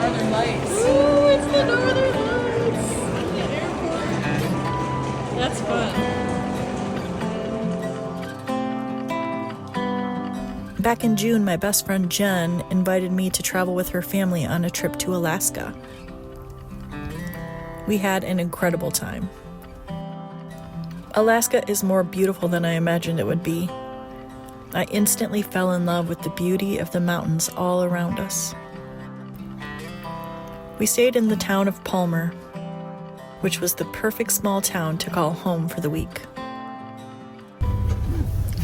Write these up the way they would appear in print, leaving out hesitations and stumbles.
Northern Lights. Ooh, it's the Northern Lights at the airport. That's fun. Back in June, my best friend Jen invited me to travel with her family on a trip to Alaska. We had an incredible time. Alaska is more beautiful than I imagined it would be. I instantly fell in love with the beauty of the mountains all around us. We stayed in the town of Palmer, which was the perfect small town to call home for the week.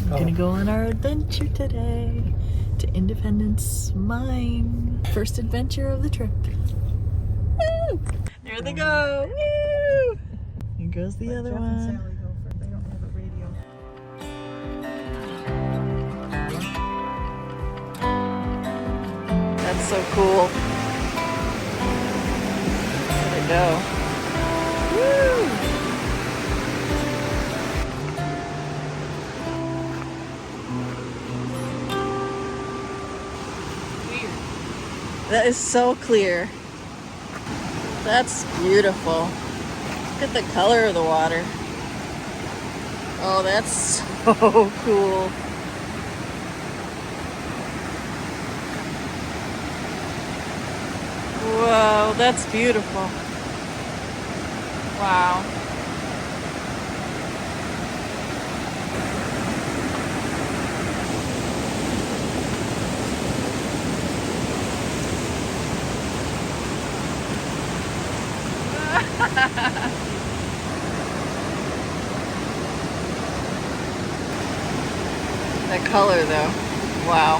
Gonna go on our adventure today to Independence Mine. First adventure of the trip. Woo! There they go. Woo! Here goes the other Jeff one. and Sally go for it. They don't have a radio. That's so cool. There they go. Woo! That is so clear. That's beautiful. Look at the color of the water. Oh, that's so cool. Whoa, that's beautiful. Wow. That color though, wow.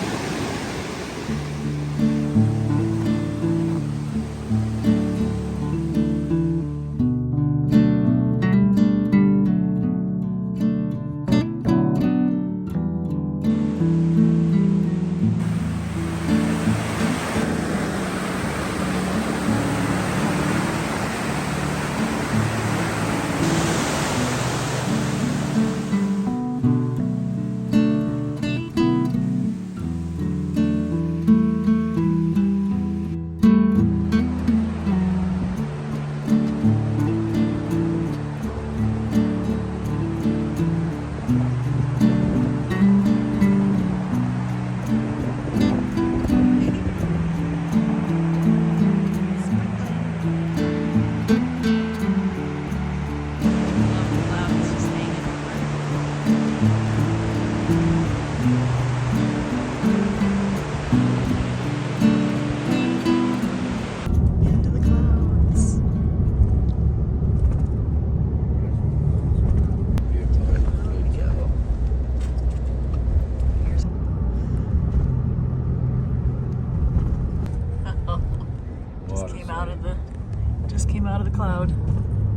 Just came out of the cloud.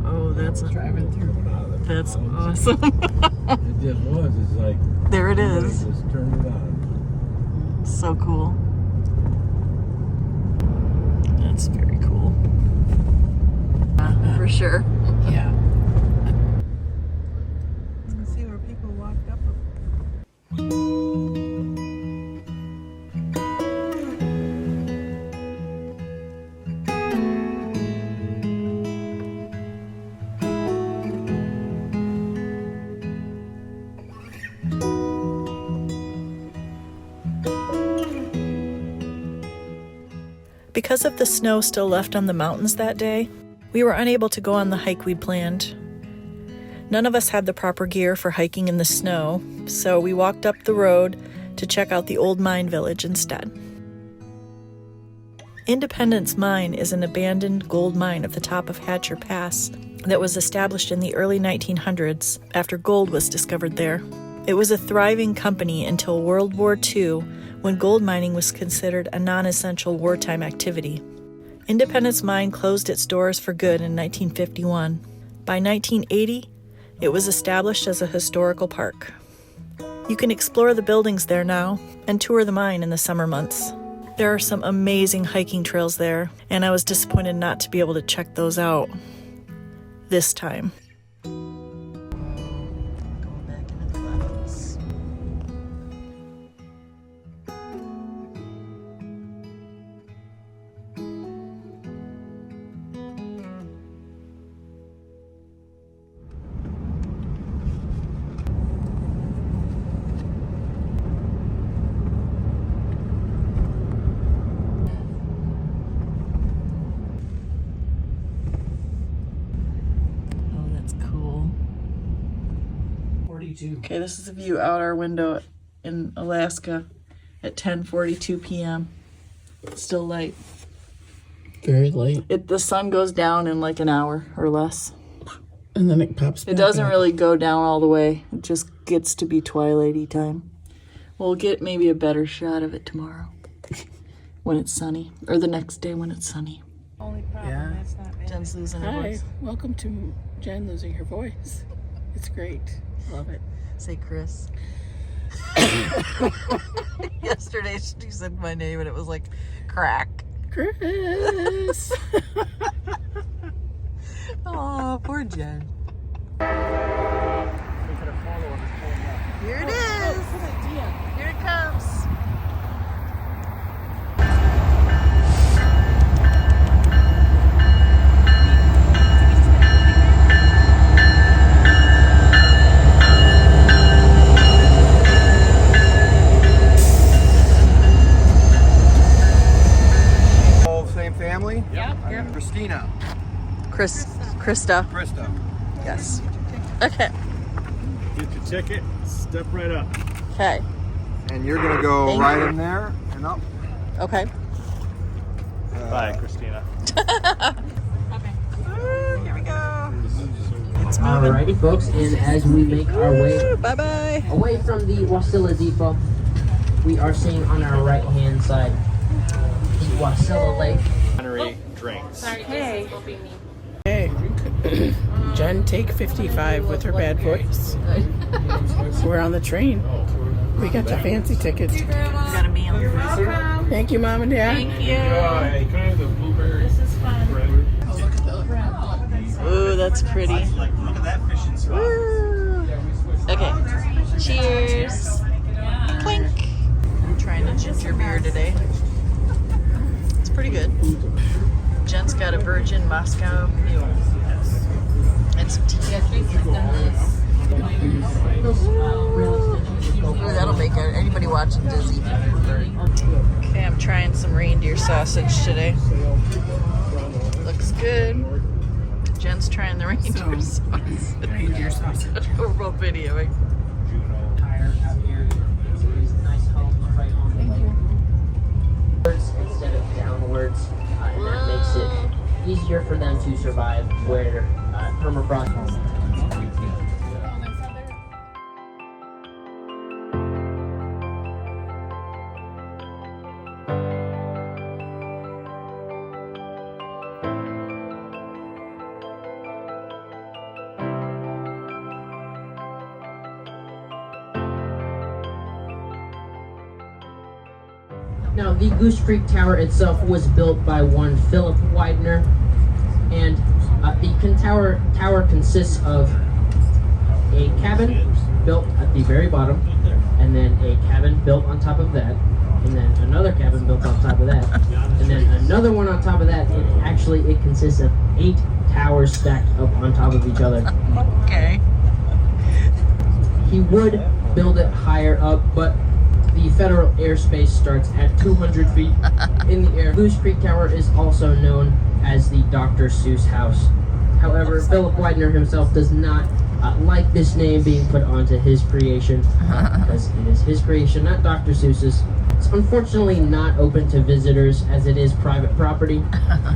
Oh, that's driving through. That's awesome. It just was. It's like There it is. Just turn it on. So cool. That's very cool. For sure. Yeah. Let's see where people walked up. Because of the snow still left on the mountains that day, we were unable to go on the hike we'd planned. None of us had the proper gear for hiking in the snow, so we walked up the road to check out the old mine village instead. Independence Mine is an abandoned gold mine at the top of Hatcher Pass that was established in the early 1900s after gold was discovered there. It was a thriving company until World War II, when gold mining was considered a non-essential wartime activity. Independence Mine closed its doors for good in 1951. By 1980, it was established as a historical park. You can explore the buildings there now and tour the mine in the summer months. There are some amazing hiking trails there, and I was disappointed not to be able to check those out this time. Going back into the clouds. 2. Okay, this is a view out our window in Alaska at 10:42 p.m. It's still light. Very late. The sun goes down in like an hour or less. And then it pops back It doesn't up. really go down all the way. It just gets to be twilighty time. We'll get maybe a better shot of it tomorrow when it's sunny, or the next day when it's sunny. Only problem, Yeah. that's not bad. Jen's losing her Hi, voice. welcome to Jen losing her voice. It's great. Love it. Say Chris. Yesterday she said my name and it was like crack. Chris. Oh, poor Jen. Here it is. Here it comes. Same family? Yep. I'm Christina. Krista. Krista. Yes. Okay. Get your ticket, step right up. Okay. And you're going to go Thank right you. in there and up. Okay. Bye, Christina. Here we go. It's moving. Alrighty, folks, and as we make our way Bye bye. away from the Wasilla Depot, we are seeing on our right-hand side the Wasilla Lake. Drinks. Hey. Jen, take 55 with her bad voice. We're on the train. We got the fancy tickets. Got a meal. Thank you, Mom and Dad. Thank you. This is fun. Ooh, that's pretty. Look at that fishing spot. Woo. Okay. Cheers. Clink. I'm trying a ginger beer today. It's pretty good. Jen's got a virgin Moscow Mule. And some tea. Ooh, that'll make anybody watching dizzy. Okay, I'm trying some reindeer sausage today. Looks good. Jen's trying the reindeer sausage. Reindeer sausage. We're both videoing. Tire out here. Nice home right on the lake. Words instead of downwards, and that makes it easier for them to survive where permafrost. Now, the Goose Creek Tower itself was built by one Philip Widener, and the tower consists of a cabin built at the very bottom, and then a cabin built on top of that, and then another cabin built on top of that, and then another one on top of that. And it consists of 8 towers stacked up on top of each other. Okay. He would build it higher up, but the federal airspace starts at 200 feet in the air. Goose Creek Tower is also known as the Dr. Seuss House. However, Philip Widener himself does not like this name being put onto his creation, because it is his creation, not Dr. Seuss's. It's unfortunately not open to visitors as it is private property.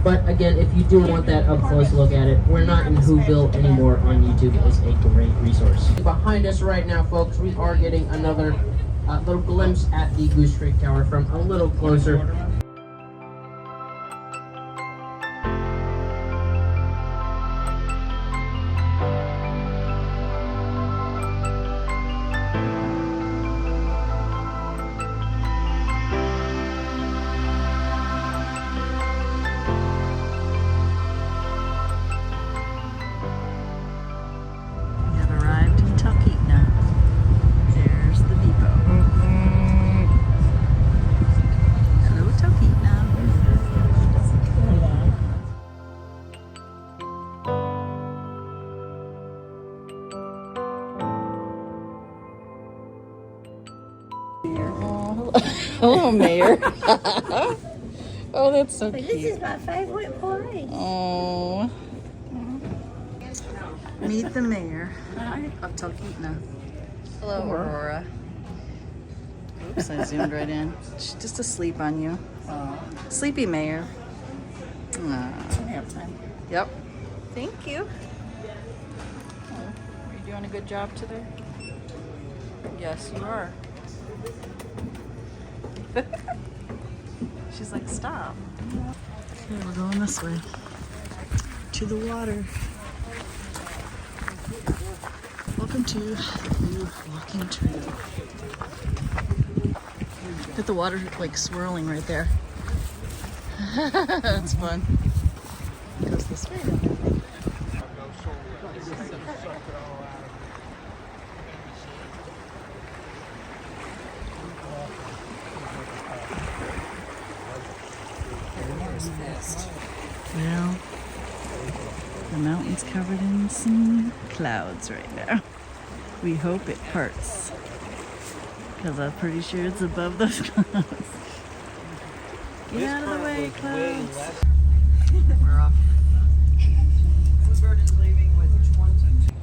But again, if you do want that up close look at it, we're not in Whoville anymore on YouTube. It is a great resource. Behind us right now, folks, we are getting another little glimpse at the Goose Creek Tower from a little closer. We have arrived in Talkeetna. There's the depot. Hello, Talkeetna. Hello, Mayor. Oh, that's so cute. This is my favorite place. Oh. Meet the mayor of Talkeetna. Hello, Aurora. Oops, I zoomed right in. She's just asleep on you. Sleepy Mayor. Nap time. Yep. Thank you. Are you doing a good job today? Yes, you are. She's like, stop. Okay, we're going this way. To the water. Welcome to the new walking trail. Get the water like swirling right there. That's fun. It goes this way. Well, the mountain's covered in some clouds right now. We hope it parts, because I'm pretty sure it's above those clouds. Get out of the way, clouds. We're off. Bird is leaving with 22.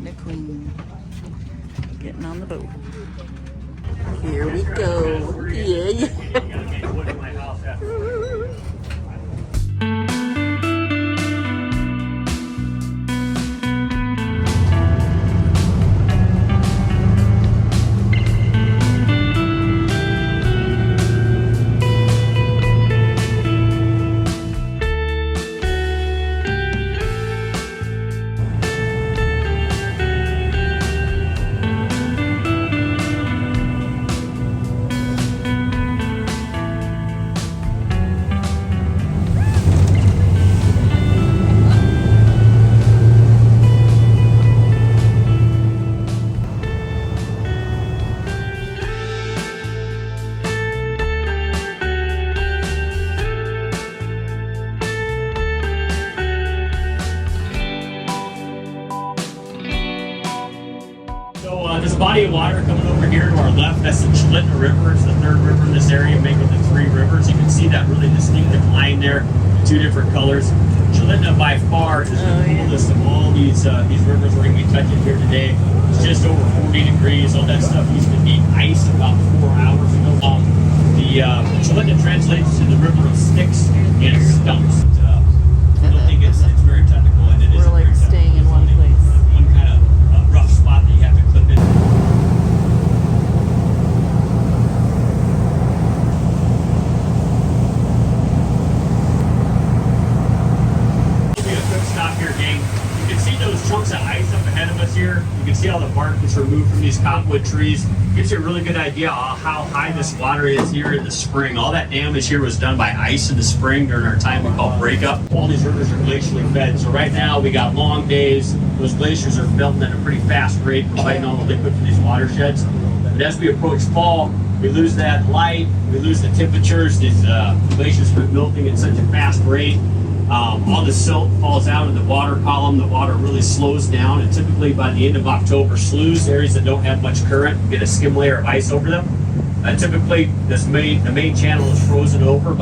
The Queen getting on the boat. Here we go. Yeah. This body of water coming over here to our left, that's the Talkeetna River. It's the third river in this area, making the three rivers. You can see that really distinctive line there, two different colors. Talkeetna by far is the coolest of all these rivers we're going to be touching here today. It's just over 40 degrees. All that stuff used to be ice about 4 hours ago. The Talkeetna translates to the river of sticks and stumps. I don't think it's very technical, and it is We're like staying in one place. One kind of rough spot that you have to clip in. Give me a quick stop here, gang. You can see those chunks of ice up ahead of us here. You can see all the bark that's removed from these cottonwood trees. Gives you a really good idea of how high this water is here in the spring. All that damage here was done by ice in the spring during our time we call breakup. All these rivers are glacially fed. So right now we got long days. Those glaciers are melting at a pretty fast rate, providing all the liquid for these watersheds. But as we approach fall, we lose that light, we lose the temperatures. These glaciers are melting at such a fast rate. All the silt falls out in the water column. The water really slows down, and typically by the end of October, sloughs, areas that don't have much current, get a skim layer of ice over them. Typically, the main channel is frozen over.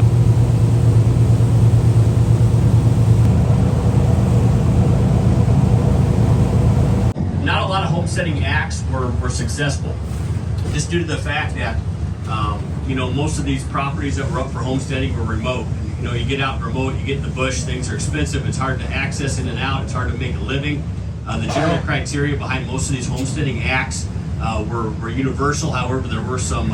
Not a lot of homesteading acts were successful, just due to the fact that most of these properties that were up for homesteading were remote. You get out remote, you get in the bush, things are expensive, it's hard to access in and out, it's hard to make a living. The general criteria behind most of these homesteading acts were universal. However, there were some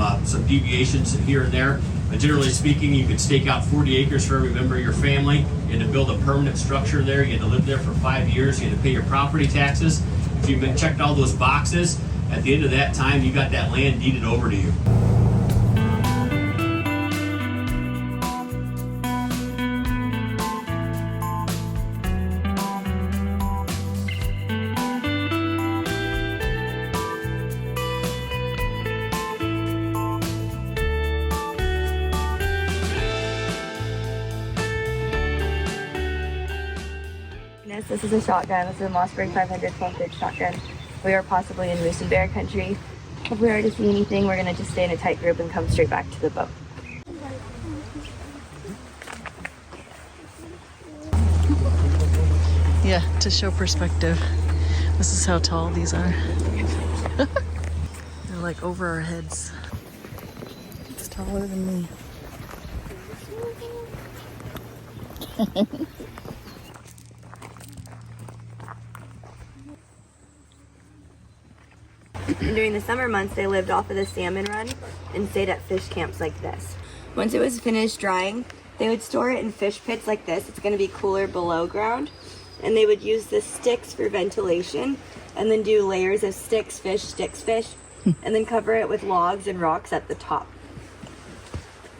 deviations here and there. But generally speaking, you could stake out 40 acres for every member of your family. You had to build a permanent structure there. You had to live there for 5 years. You had to pay your property taxes. If you checked all those boxes, at the end of that time, you got that land deeded over to you. This is a shotgun. This is a Mossberg 500 12-gauge shotgun. We are possibly in moose and bear country. If we are to see anything, we're going to just stay in a tight group and come straight back to the boat. Yeah, to show perspective. This is how tall these are. They're like over our heads. It's taller than me. During the summer months, they lived off of the salmon run and stayed at fish camps like this. Once it was finished drying, they would store it in fish pits like this. It's going to be cooler below ground. And they would use the sticks for ventilation and then do layers of sticks, fish, and then cover it with logs and rocks at the top.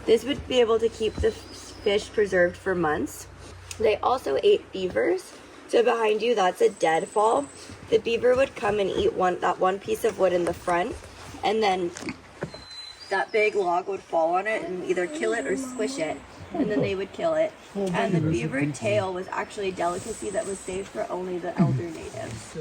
This would be able to keep the fish preserved for months. They also ate beavers. So behind you, that's a deadfall. The beaver would come and eat that one piece of wood in the front, and then that big log would fall on it and either kill it or squish it, and then they would kill it. And the beaver tail was actually a delicacy that was saved for only the elder natives.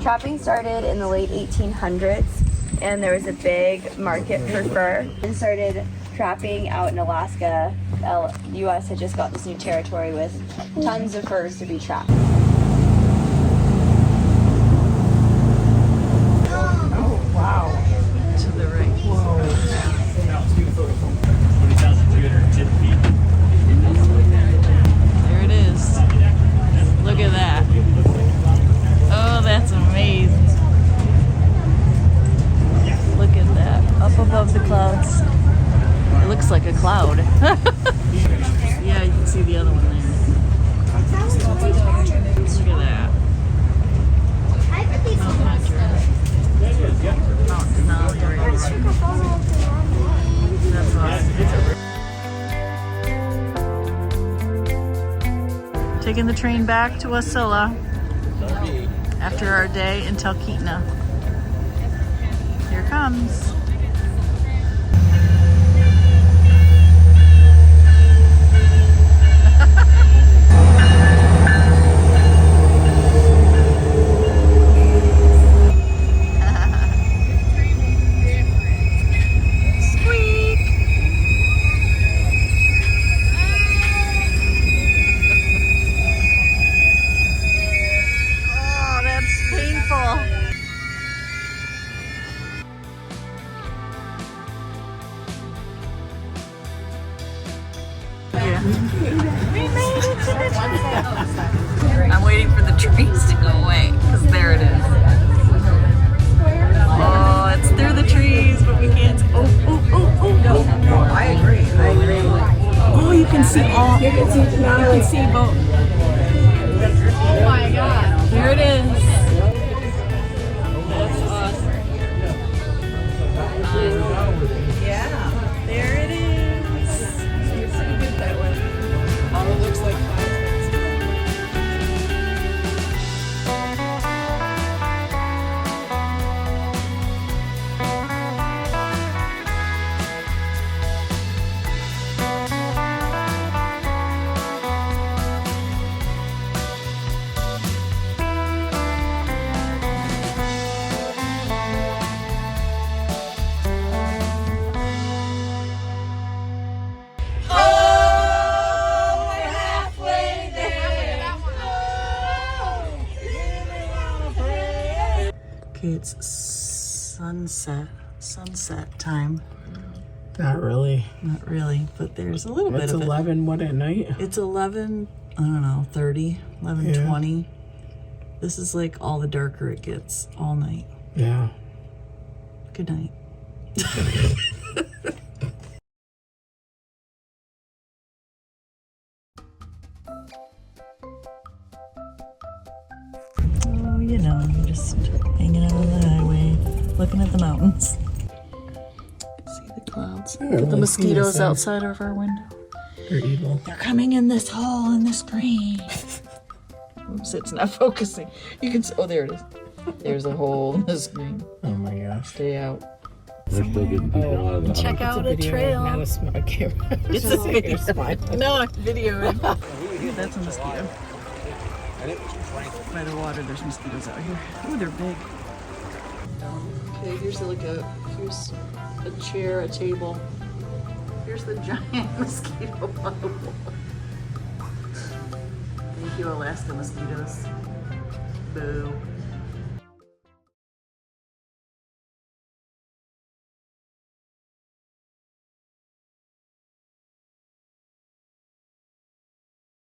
Trapping started in the late 1800s, and there was a big market for fur, and started trapping out in Alaska. The U.S. had just got this new territory with tons of furs to be trapped. Oh, wow. To the right. Whoa. 20,310 feet. There it is. Look at that. Oh, that's amazing. Look at that. Up above the clouds. It looks like a cloud. Yeah, you can see the other one there. Look at that. Mount Denali right there. That's awesome. Taking the train back to Wasilla after our day in Talkeetna. Here it comes. I'm waiting for the trees to go away, because there it is. Oh, it's through the trees, but we can't. Oh. No, I agree. Oh, you can see all. You can see both. Oh my God. There it is. That's awesome. Yeah, there it is. You're pretty good that way. Oh, it looks like okay, it's sunset time. Not really. Not really, but there's a little bit of it. It's 11 what at night? It's 11, I don't know, 30, 11:20. This is like all the darker it gets all night. Yeah. Good night. Oh, you know, just hanging out on the highway, looking at the mountains. See the clouds. Look at the mosquitoes outside of our window. They're evil. They're coming in this hole in the screen. Oops, it's not focusing. You can see, oh, there it is. There's a hole in the screen. Oh my gosh. Stay out. We're still getting people out of the house. Check out a trail. Not a smart camera. It's a video. No, I'm videoing. That's a mosquito. By the water, there's mosquitoes out here. Oh, they're big. Okay, here's here's a chair, a table. Here's the giant mosquito bubble. Thank you, Alaska mosquitoes. Boo.